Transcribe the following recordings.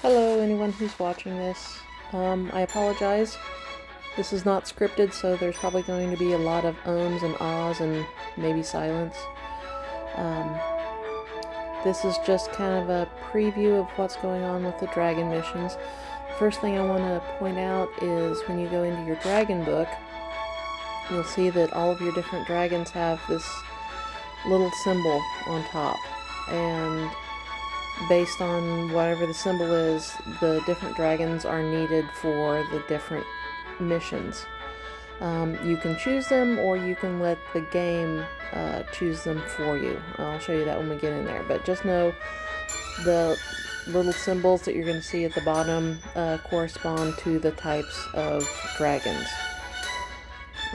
Hello, anyone who's watching this. I apologize. This is not scripted, so there's probably going to be a lot of ums and ahs and maybe silence. Um, this is just kind of a preview of what's going on with the dragon missions. First thing I want to point out is when you go into your dragon book, you'll see that all of your different dragons have this little symbol on top. And based on whatever the symbol is, the different dragons are needed for the different missions. You can choose them, or you can let the game choose them for you. I'll show you that when we get in there, but just know the little symbols that you're going to see at the bottom correspond to the types of dragons.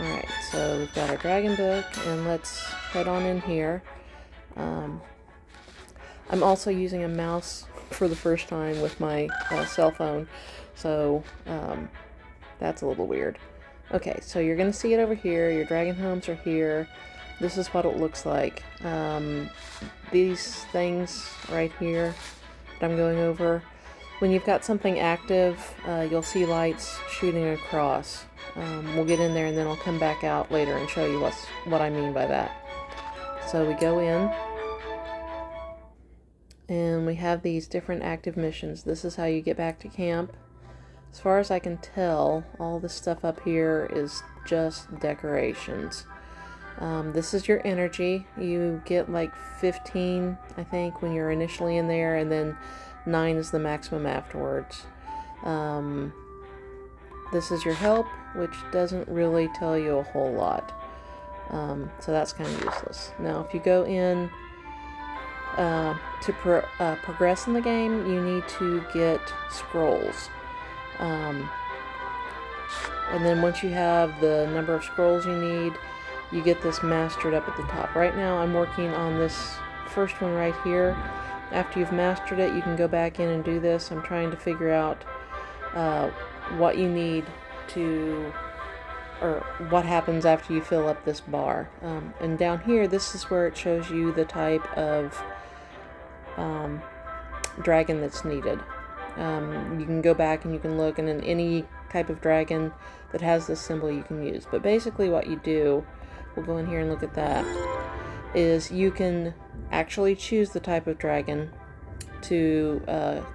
Alright, so we've got our dragon book, and let's head on in here. I'm also using a mouse for the first time with my cell phone, so that's a little weird. Okay, so you're going to see it over here. Your dragon homes are here. This is what it looks like. These things right here that I'm going over, when you've got something active, you'll see lights shooting across. We'll get in there and then I'll come back out later and show you what I mean by that. So we go in, and we have these different active missions. This is how you get back to camp. As far as I can tell, all this stuff up here is just decorations. This is your energy. You get like 15, I think, when you're initially in there, and then 9 is the maximum afterwards. This is your help, which doesn't really tell you a whole lot. So that's kind of useless. Now, if you go in to progress in the game, you need to get scrolls. And then once you have the number of scrolls you need, you get this mastered up at the top. Right now I'm working on this first one right here. After you've mastered it, you can go back in and do this. I'm trying to figure out what you need to, or what happens after you fill up this bar. And down here, this is where it shows you the type of dragon that's needed. You can go back and you can look, and in any type of dragon that has this symbol you can use. But basically what you do, we'll go in here and look at that, is you can actually choose the type of dragon to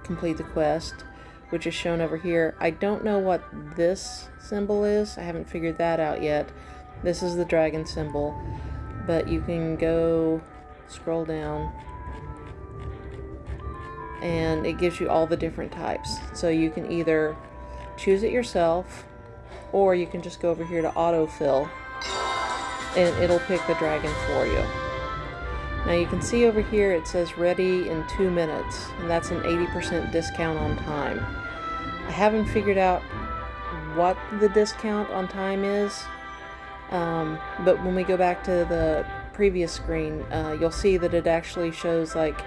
complete the quest, which is shown over here. I don't know what this symbol is. I haven't figured that out yet. This is the dragon symbol, but you can go scroll down and it gives you all the different types. So you can either choose it yourself, or you can just go over here to autofill and it'll pick the dragon for you. Now you can see over here it says ready in 2 minutes, and that's an 80% discount on time. I haven't figured out what the discount on time is, but when we go back to the previous screen, you'll see that it actually shows like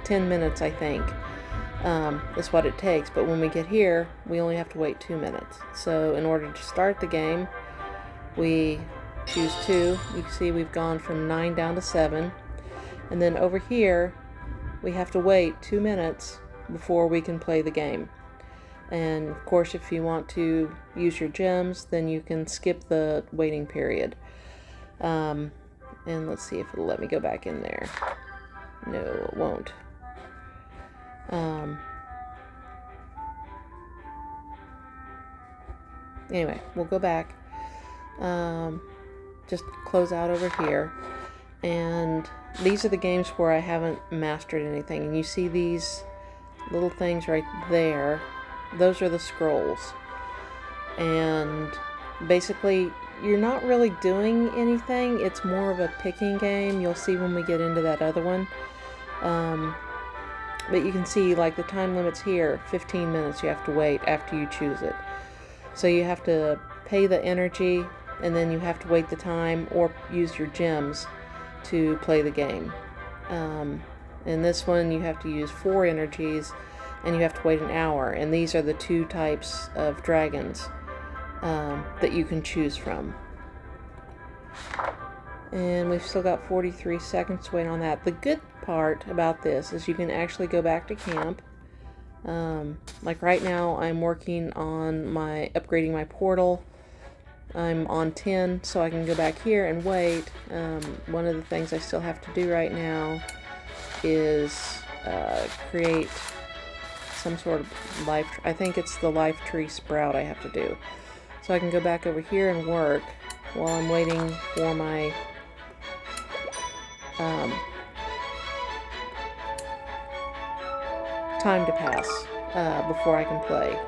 10 minutes, I think, is what it takes. But when we get here, we only have to wait 2 minutes. So in order to start the game, we choose 2. You can see we've gone from 9 down to 7. And then over here, we have to wait 2 minutes before we can play the game. And of course, if you want to use your gems, then you can skip the waiting period. And let's see if it'll let me go back in there. No, it won't. Anyway, we'll go back. Just close out over here. And these are the games where I haven't mastered anything. And you see these little things right there. Those are the scrolls. And basically, you're not really doing anything. It's more of a picking game. You'll see when we get into that other one. But you can see, like, the time limit's here, 15 minutes you have to wait after you choose it. So you have to pay the energy, and then you have to wait the time, or use your gems to play the game. In this one, you have to use 4 energies, and you have to wait an hour. And these are the 2 types of dragons that you can choose from. And we've still got 43 seconds to wait on that. The good part about this is you can actually go back to camp. Like right now I'm working on upgrading my portal. I'm on 10, so I can go back here and wait. One of the things I still have to do right now is create some sort of life. I think it's the life tree sprout I have to do. So I can go back over here and work while I'm waiting for my time to pass before I can play.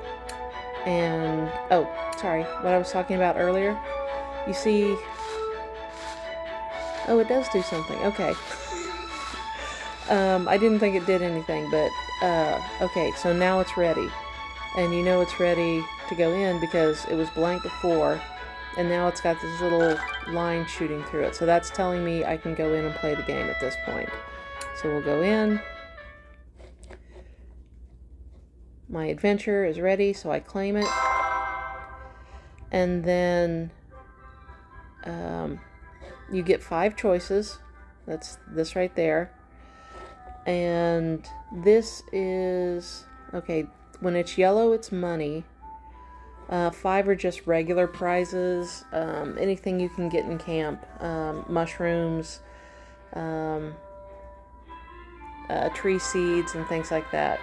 And, oh, sorry, what I was talking about earlier. You see, oh, it does do something. Okay. I didn't think it did anything, but, okay, so now it's ready. And you know it's ready to go in because it was blank before, and now it's got this little line shooting through it. So that's telling me I can go in and play the game at this point. So we'll go in. My adventure is ready, so I claim it. And then you get 5 choices. That's this right there. And this is, okay, when it's yellow, it's money. 5 are just regular prizes. Anything you can get in camp. Mushrooms, tree seeds, and things like that.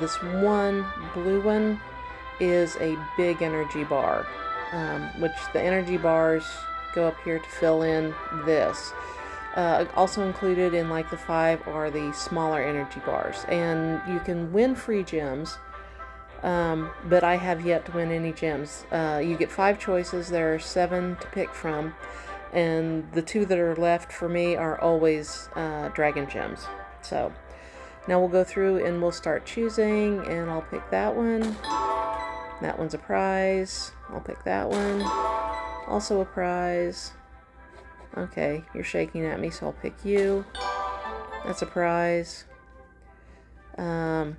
This one, blue one, is a big energy bar, which the energy bars go up here to fill in this. Also included in like the 5 are the smaller energy bars, and you can win free gems, but I have yet to win any gems. You get 5 choices. There are 7 to pick from, and the 2 that are left for me are always dragon gems. So now we'll go through and we'll start choosing, and I'll pick that one. That one's a prize. I'll pick that one. Also a prize. Okay, you're shaking at me, so I'll pick you. That's a prize. Alright,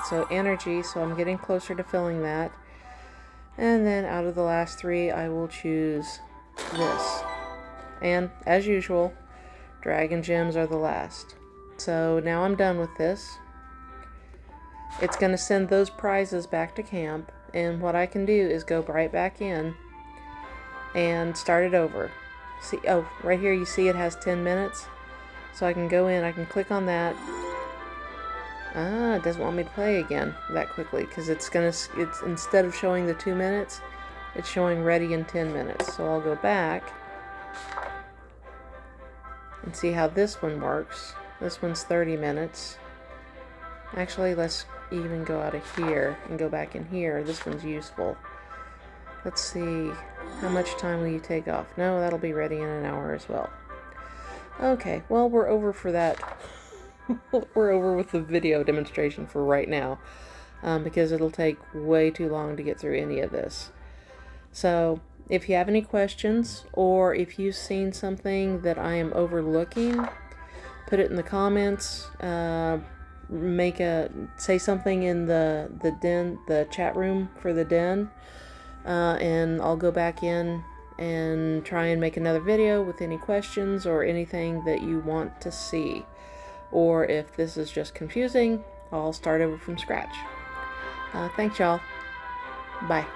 so energy, so I'm getting closer to filling that. And then out of the last 3, I will choose this. And, as usual, dragon gems are the last. So now I'm done with this. It's going to send those prizes back to camp, and what I can do is go right back in and start it over. See, oh, right here you see it has 10 minutes. So I can go in, I can click on that. It doesn't want me to play again that quickly because it's instead of showing the 2 minutes, it's showing ready in 10 minutes. So I'll go back and see how this one works. This one's 30 minutes. Actually, let's even go out of here and go back in here. This one's useful. Let's see, how much time will you take off? No, that'll be ready in an hour as well. Okay, well, we're over for that. We're over with the video demonstration for right now, because it'll take way too long to get through any of this. So, if you have any questions, or if you've seen something that I am overlooking, put it in the comments. Say something in the chat room for the den, and I'll go back in and try and make another video with any questions or anything that you want to see. Or if this is just confusing, I'll start over from scratch. Thanks, y'all. Bye.